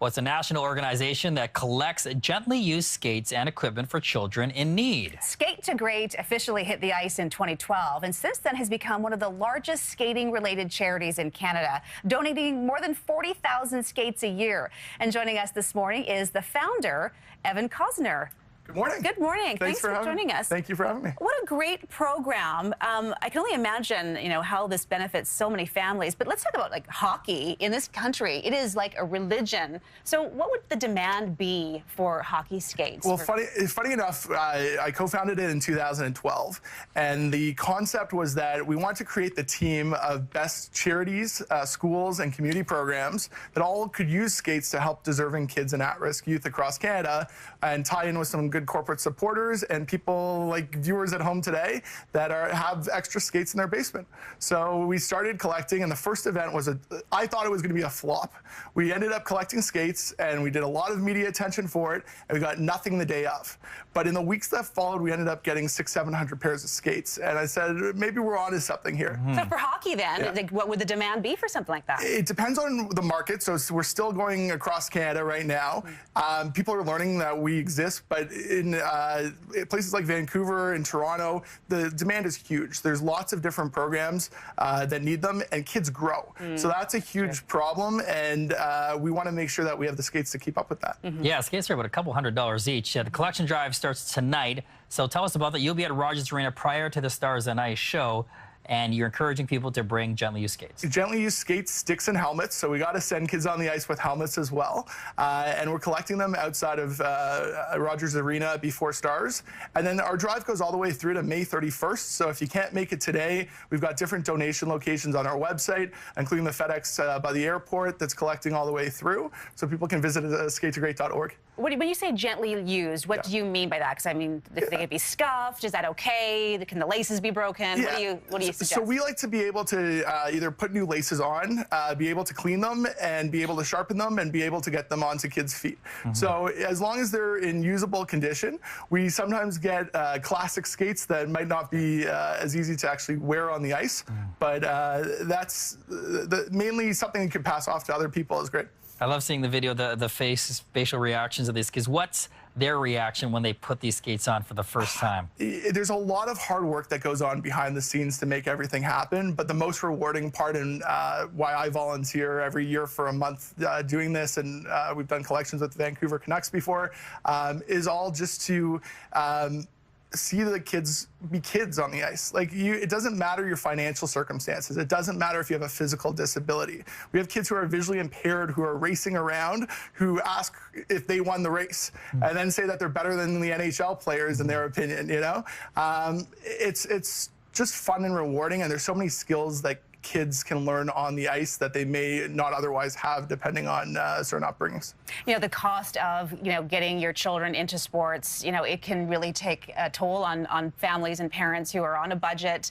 Well, it's a national organization that collects gently used skates and equipment for children in need. Skate to Great officially hit the ice in 2012 and since then has become one of the largest skating-related charities in Canada, donating more than 40,000 skates a year. And joining us this morning is the founder, Kosiner. Good morning. Good morning. Thanks for joining us. Thank you for having me. What a great program. I can only imagine, how this benefits so many families. But let's talk about like hockey in this country. It is like a religion. So what would the demand be for hockey skates? Well, funny enough, I co-founded it in 2012, and the concept was that we want to create the team of best charities, schools, and community programs that all could use skates to help deserving kids and at-risk youth across Canada, and tie in with some good corporate supporters and people like viewers at home today that have extra skates in their basement. So we started collecting, and the first event was I thought it was going to be a flop. We ended up collecting skates, and we did a lot of media attention for it, and we got nothing the day of. But in the weeks that followed, we ended up getting 600-700 pairs of skates, and I said, maybe we're onto something here. So for hockey then, like, what would the demand be for something like that? It depends on the market. So we're still going across Canada right now. People are learning that we exist, but in places like Vancouver and Toronto, the demand is huge. There's lots of different programs that need them, and kids grow. So that's a huge problem, and we want to make sure that we have the skates to keep up with that. Yeah, skates are about a couple $100s each. The collection drive starts tonight. So tell us about that. You'll be at Rogers Arena prior to the Stars on Ice show, and you're encouraging people to bring gently used skates. Gently used skates, sticks, and helmets. So we got to send kids on the ice with helmets as well. And we're collecting them outside of Rogers Arena before Stars. And then our drive goes all the way through to May 31st. So if you can't make it today, we've got different donation locations on our website, including the FedEx by the airport that's collecting all the way through. So people can visit skatetogreat.org. When you say gently used, what do you mean by that? Because I mean, if they could be scuffed, is that okay? Can the laces be broken? What do you suggest? So we like to be able to either put new laces on, be able to clean them, and be able to sharpen them, and be able to get them onto kids' feet. So as long as they're in usable condition, we sometimes get classic skates that might not be as easy to actually wear on the ice, but that's mainly something you can pass off to other people is great. I love seeing the video, the facial reactions of these kids. What's their reaction when they put these skates on for the first time? There's a lot of hard work that goes on behind the scenes to make everything happen, but the most rewarding part, and why I volunteer every year for a month doing this, and we've done collections with the Vancouver Canucks before, is all just to see the kids be kids on the ice. Like it doesn't matter your financial circumstances. It doesn't matter if you have a physical disability. We have kids who are visually impaired who are racing around, who ask if they won the race, and then say that they're better than the NHL players in their opinion. It's just fun and rewarding, and there's so many skills that kids can learn on the ice that they may not otherwise have, depending on certain upbringings. The cost of getting your children into sports, it can really take a toll on families and parents who are on a budget.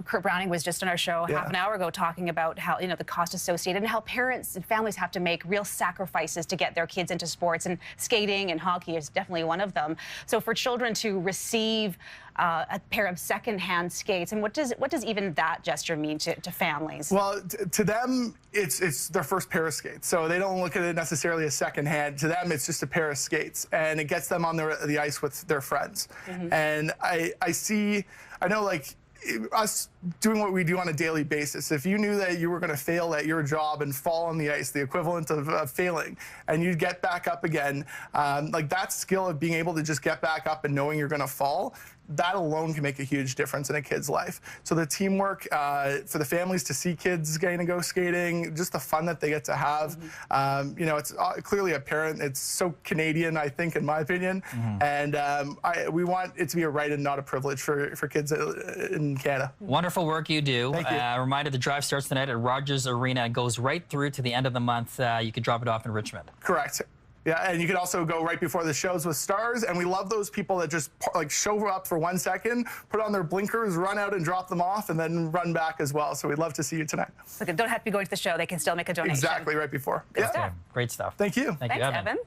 Kurt Browning was just on our show half an hour ago talking about how the cost associated and how parents and families have to make real sacrifices to get their kids into sports, and skating and hockey is definitely one of them. So for children to receive a pair of secondhand skates, and what does even that gesture mean to families? Well, to them, it's their first pair of skates, so they don't look at it necessarily as secondhand. To them, it's just a pair of skates, and it gets them on the ice with their friends. And I know, like, us doing what we do on a daily basis, if you knew that you were going to fail at your job and fall on the ice, the equivalent of failing, and you'd get back up again, like that skill of being able to just get back up and knowing you're going to fall, that alone can make a huge difference in a kid's life. So the teamwork, for the families to see kids getting to go skating, just the fun that they get to have, it's clearly apparent. It's so Canadian, I think, in my opinion, and we want it to be a right and not a privilege for kids in Canada. Wonderful work you do. Thank you. Reminder, the drive starts tonight at Rogers Arena and goes right through to the end of the month. You could drop it off in Richmond. Correct. Yeah, and you can also go right before the shows with Stars, and we love those people that just like show up for 1 second, put on their blinkers, run out and drop them off, and then run back as well. So we'd love to see you tonight. So they don't have to be going to the show. They can still make a donation. Exactly, right before. Good stuff. Great stuff. Thank you. Thanks, Evan.